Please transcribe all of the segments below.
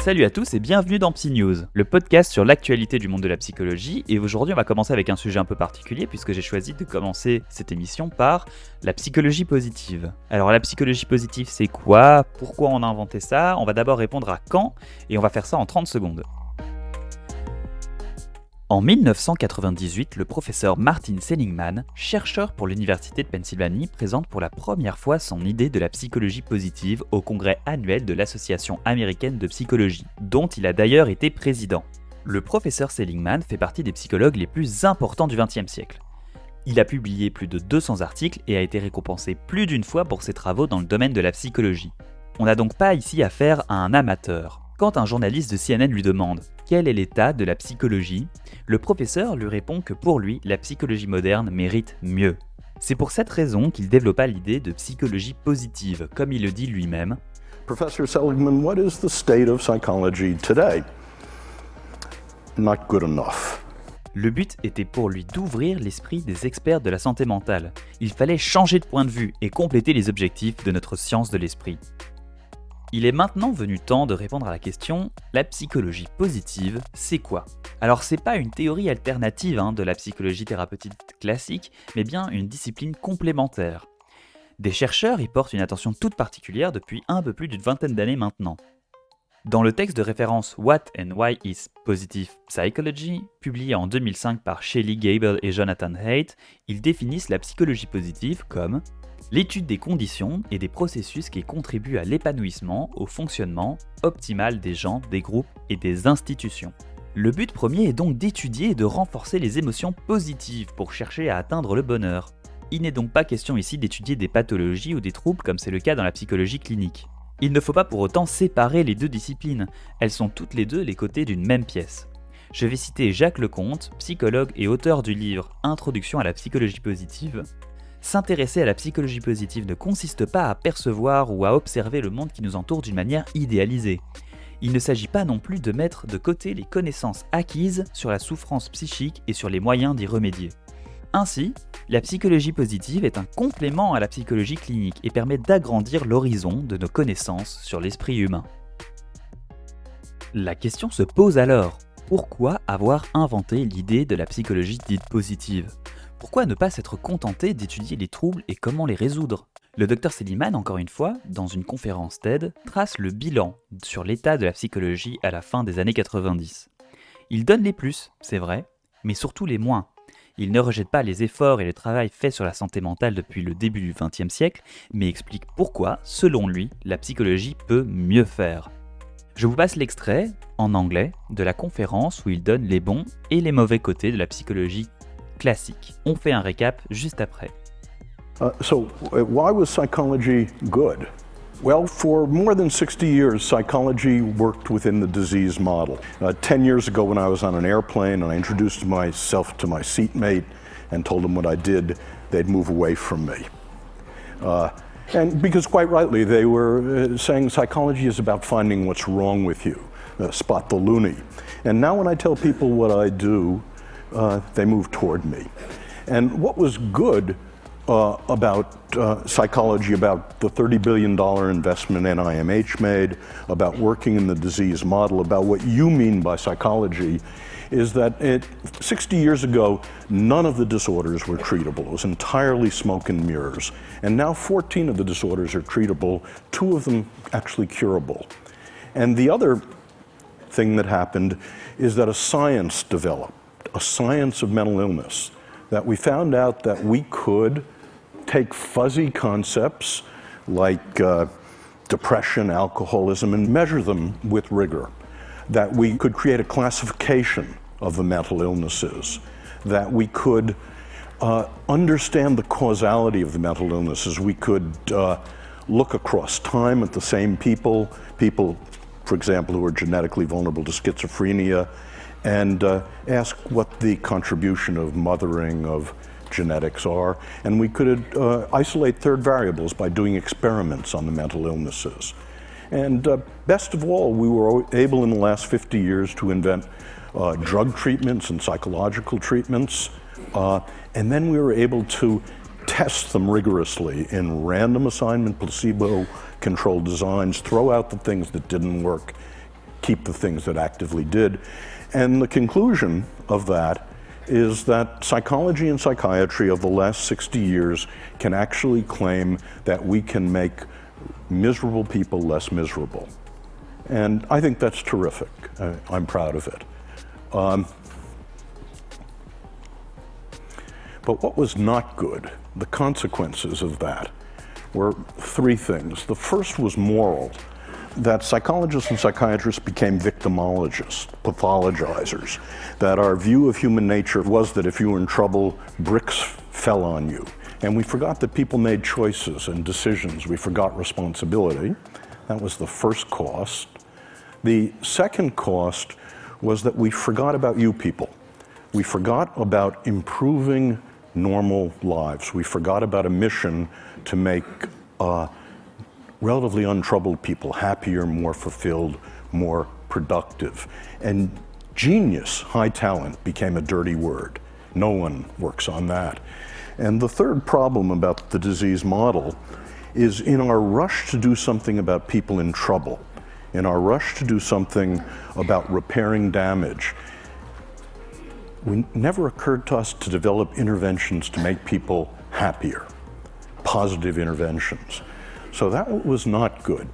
Salut à tous et bienvenue dans Psy News, le podcast sur l'actualité du monde de la psychologie. Et aujourd'hui, on va commencer avec un sujet un peu particulier puisque j'ai choisi de commencer cette émission par la psychologie positive. Alors la psychologie positive, c'est quoi? Pourquoi on a inventé ça? On va d'abord répondre à quand et on va faire ça en 30 secondes. En 1998, le professeur Martin Seligman, chercheur pour l'Université de Pennsylvanie, présente pour la première fois son idée de la psychologie positive au congrès annuel de l'Association américaine de psychologie, dont il a d'ailleurs été président. Le professeur Seligman fait partie des psychologues les plus importants du XXe siècle. Il a publié plus de 200 articles et a été récompensé plus d'une fois pour ses travaux dans le domaine de la psychologie. On n'a donc pas ici affaire à un amateur. Quand un journaliste de CNN lui demande « Quel est l'état de la psychologie ?», le professeur lui répond que pour lui, la psychologie moderne mérite mieux. C'est pour cette raison qu'il développa l'idée de psychologie positive, comme il le dit lui-même. Professor Seligman, what is the state of psychology today? Not good enough. Le but était pour lui d'ouvrir l'esprit des experts de la santé mentale. Il fallait changer de point de vue et compléter les objectifs de notre science de l'esprit. Il est maintenant venu temps de répondre à la question « La psychologie positive, c'est quoi ?» Alors c'est pas une théorie alternative de la psychologie thérapeutique classique, mais bien une discipline complémentaire. Des chercheurs y portent une attention toute particulière depuis un peu plus d'une vingtaine d'années maintenant. Dans le texte de référence What and Why is Positive Psychology, publié en 2005 par Shelley Gable et Jonathan Haidt, ils définissent la psychologie positive comme l'étude des conditions et des processus qui contribuent à l'épanouissement, au fonctionnement optimal des gens, des groupes et des institutions. Le but premier est donc d'étudier et de renforcer les émotions positives pour chercher à atteindre le bonheur. Il n'est donc pas question ici d'étudier des pathologies ou des troubles comme c'est le cas dans la psychologie clinique. Il ne faut pas pour autant séparer les deux disciplines, elles sont toutes les deux les côtés d'une même pièce. Je vais citer Jacques Lecomte, psychologue et auteur du livre Introduction à la psychologie positive. S'intéresser à la psychologie positive ne consiste pas à percevoir ou à observer le monde qui nous entoure d'une manière idéalisée. Il ne s'agit pas non plus de mettre de côté les connaissances acquises sur la souffrance psychique et sur les moyens d'y remédier. Ainsi, la psychologie positive est un complément à la psychologie clinique et permet d'agrandir l'horizon de nos connaissances sur l'esprit humain. La question se pose alors, pourquoi avoir inventé l'idée de la psychologie dite positive ? Pourquoi ne pas s'être contenté d'étudier les troubles et comment les résoudre ? Le Dr Seligman, encore une fois, dans une conférence TED, trace le bilan sur l'état de la psychologie à la fin des années 90. Il donne les plus, c'est vrai, mais surtout les moins. Il ne rejette pas les efforts et le travail fait sur la santé mentale depuis le début du XXe siècle, mais explique pourquoi, selon lui, la psychologie peut mieux faire. Je vous passe l'extrait, en anglais, de la conférence où il donne les bons et les mauvais côtés de la psychologie classique. On fait un récap juste après. Why was psychology good? Well, for more than 60 years, psychology worked within the disease model. 10 years ago when I was on an airplane and I introduced myself to my seatmate and told them what I did, they'd move away from me. And because quite rightly, they were saying psychology is about finding what's wrong with you, spot the loony. And now when I tell people what I do, they move toward me. And what was good about psychology, about the $30 billion investment NIMH made, about working in the disease model, about what you mean by psychology, is that 60 years ago, none of the disorders were treatable. It was entirely smoke and mirrors. And now 14 of the disorders are treatable, 2 of them actually curable. And the other thing that happened is that a science developed, a science of mental illness, that we found out that we could take fuzzy concepts like depression, alcoholism, and measure them with rigor, that we could create a classification of the mental illnesses, that we could understand the causality of the mental illnesses, we could look across time at the same people, for example, who are genetically vulnerable to schizophrenia, and ask what the contribution of mothering, of genetics are, and we could isolate third variables by doing experiments on the mental illnesses. And best of all, we were able in the last 50 years to invent drug treatments and psychological treatments, and then we were able to test them rigorously in random assignment, placebo-controlled designs, throw out the things that didn't work, keep the things that actively did. And the conclusion of that is that psychology and psychiatry of the last 60 years can actually claim that we can make miserable people less miserable. And I think that's terrific. I'm proud of it. But what was not good, the consequences of that, were three things. The first was moral, that psychologists and psychiatrists became victimologists, pathologizers, that our view of human nature was that if you were in trouble, bricks fell on you. And we forgot that people made choices and decisions. We forgot responsibility. That was the first cost. The second cost was that we forgot about you people. We forgot about improving normal lives. We forgot about a mission to make relatively untroubled people happier, more fulfilled, more productive. And genius, high talent, became a dirty word. No one works on that. And the third problem about the disease model is in our rush to do something about people in trouble, in our rush to do something about repairing damage, it never occurred to us to develop interventions to make people happier, positive interventions. So that was not good.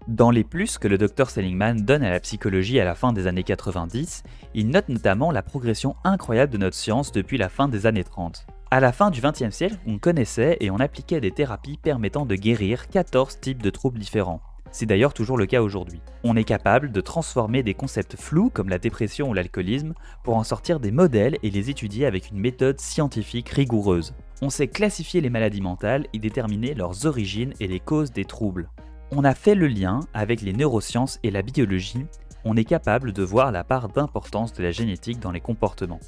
Dans les plus que le Dr Seligman donne à la psychologie à la fin des années 90, il note notamment la progression incroyable de notre science depuis la fin des années 30. À la fin du XXe siècle, on connaissait et on appliquait des thérapies permettant de guérir 14 types de troubles différents. C'est d'ailleurs toujours le cas aujourd'hui. On est capable de transformer des concepts flous comme la dépression ou l'alcoolisme pour en sortir des modèles et les étudier avec une méthode scientifique rigoureuse. On sait classifier les maladies mentales et déterminer leurs origines et les causes des troubles. On a fait le lien avec les neurosciences et la biologie, on est capable de voir la part d'importance de la génétique dans les comportements.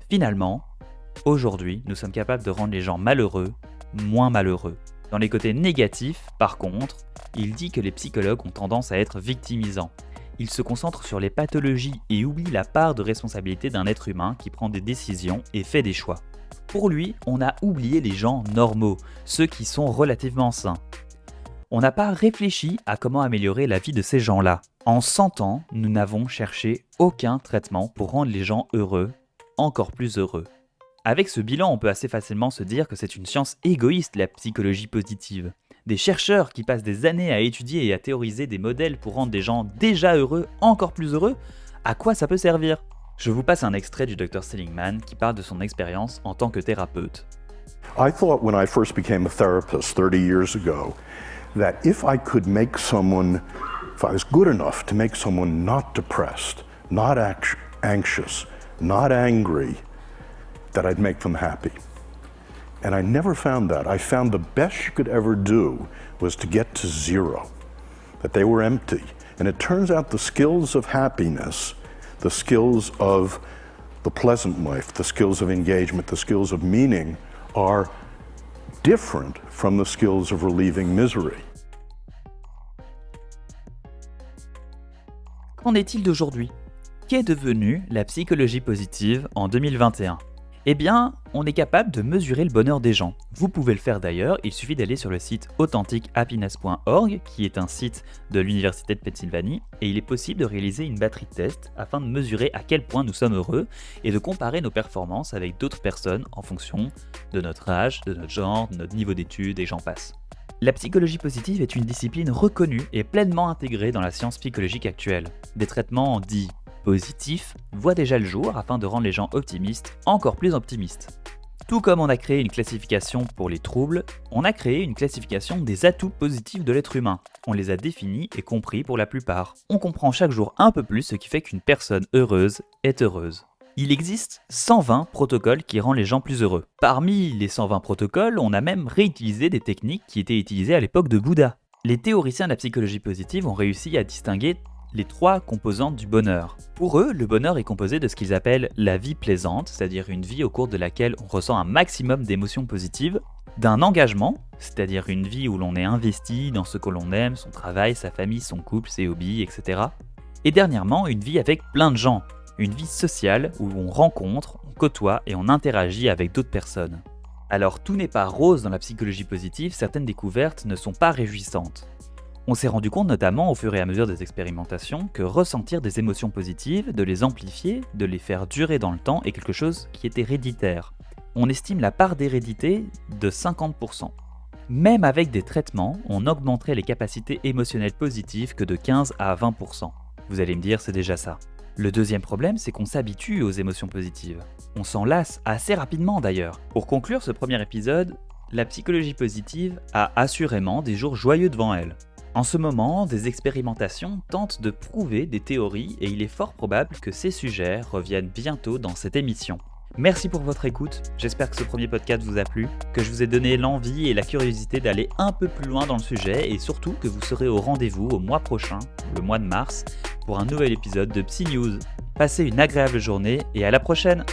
Finalement, aujourd'hui, nous sommes capables de rendre les gens malheureux, moins malheureux. Dans les côtés négatifs, par contre, il dit que les psychologues ont tendance à être victimisants. Ils se concentrent sur les pathologies et oublient la part de responsabilité d'un être humain qui prend des décisions et fait des choix. Pour lui, on a oublié les gens normaux, ceux qui sont relativement sains. On n'a pas réfléchi à comment améliorer la vie de ces gens-là. En 100 ans, nous n'avons cherché aucun traitement pour rendre les gens heureux, encore plus heureux. Avec ce bilan, on peut assez facilement se dire que c'est une science égoïste, la psychologie positive. Des chercheurs qui passent des années à étudier et à théoriser des modèles pour rendre des gens déjà heureux encore plus heureux, à quoi ça peut servir ? Je vous passe un extrait du Dr Seligman qui parle de son expérience en tant que thérapeute. I thought when I first became a therapist 30 years ago that if I could make someone, if I was good enough to make someone not depressed, not anxious, not angry, that I'd make them happy. And I never found that. I found the best you could ever do was to get to zero, that they were empty. And it turns out the skills of happiness, the skills of the pleasant life, the skills of engagement, the skills of meaning are different from the skills of relieving misery. Qu'en est-il d'aujourd'hui ? Qu'est devenue la psychologie positive en 2021 ? Eh bien, on est capable de mesurer le bonheur des gens. Vous pouvez le faire d'ailleurs, il suffit d'aller sur le site AuthenticHappiness.org, qui est un site de l'Université de Pennsylvanie, et il est possible de réaliser une batterie de tests afin de mesurer à quel point nous sommes heureux et de comparer nos performances avec d'autres personnes en fonction de notre âge, de notre genre, de notre niveau d'études et j'en passe. La psychologie positive est une discipline reconnue et pleinement intégrée dans la science psychologique actuelle. Des traitements dits positifs voient déjà le jour afin de rendre les gens optimistes encore plus optimistes. Tout comme on a créé une classification pour les troubles, on a créé une classification des atouts positifs de l'être humain. On les a définis et compris pour la plupart. On comprend chaque jour un peu plus ce qui fait qu'une personne heureuse est heureuse. Il existe 120 protocoles qui rendent les gens plus heureux. Parmi les 120 protocoles, on a même réutilisé des techniques qui étaient utilisées à l'époque de Bouddha. Les théoriciens de la psychologie positive ont réussi à distinguer les 3 composantes du bonheur. Pour eux, le bonheur est composé de ce qu'ils appellent la vie plaisante, c'est-à-dire une vie au cours de laquelle on ressent un maximum d'émotions positives, d'un engagement, c'est-à-dire une vie où l'on est investi dans ce que l'on aime, son travail, sa famille, son couple, ses hobbies, etc. Et dernièrement, une vie avec plein de gens, une vie sociale où on rencontre, on côtoie et on interagit avec d'autres personnes. Alors tout n'est pas rose dans la psychologie positive, certaines découvertes ne sont pas réjouissantes. On s'est rendu compte notamment au fur et à mesure des expérimentations que ressentir des émotions positives, de les amplifier, de les faire durer dans le temps est quelque chose qui est héréditaire. On estime la part d'hérédité de 50%. Même avec des traitements, on n'augmenterait les capacités émotionnelles positives que de 15 à 20%. Vous allez me dire, c'est déjà ça. Le deuxième problème, c'est qu'on s'habitue aux émotions positives. On s'en lasse assez rapidement d'ailleurs. Pour conclure ce premier épisode, la psychologie positive a assurément des jours joyeux devant elle. En ce moment, des expérimentations tentent de prouver des théories et il est fort probable que ces sujets reviennent bientôt dans cette émission. Merci pour votre écoute, j'espère que ce premier podcast vous a plu, que je vous ai donné l'envie et la curiosité d'aller un peu plus loin dans le sujet et surtout que vous serez au rendez-vous au mois prochain, le mois de mars, pour un nouvel épisode de Psy News. Passez une agréable journée et à la prochaine!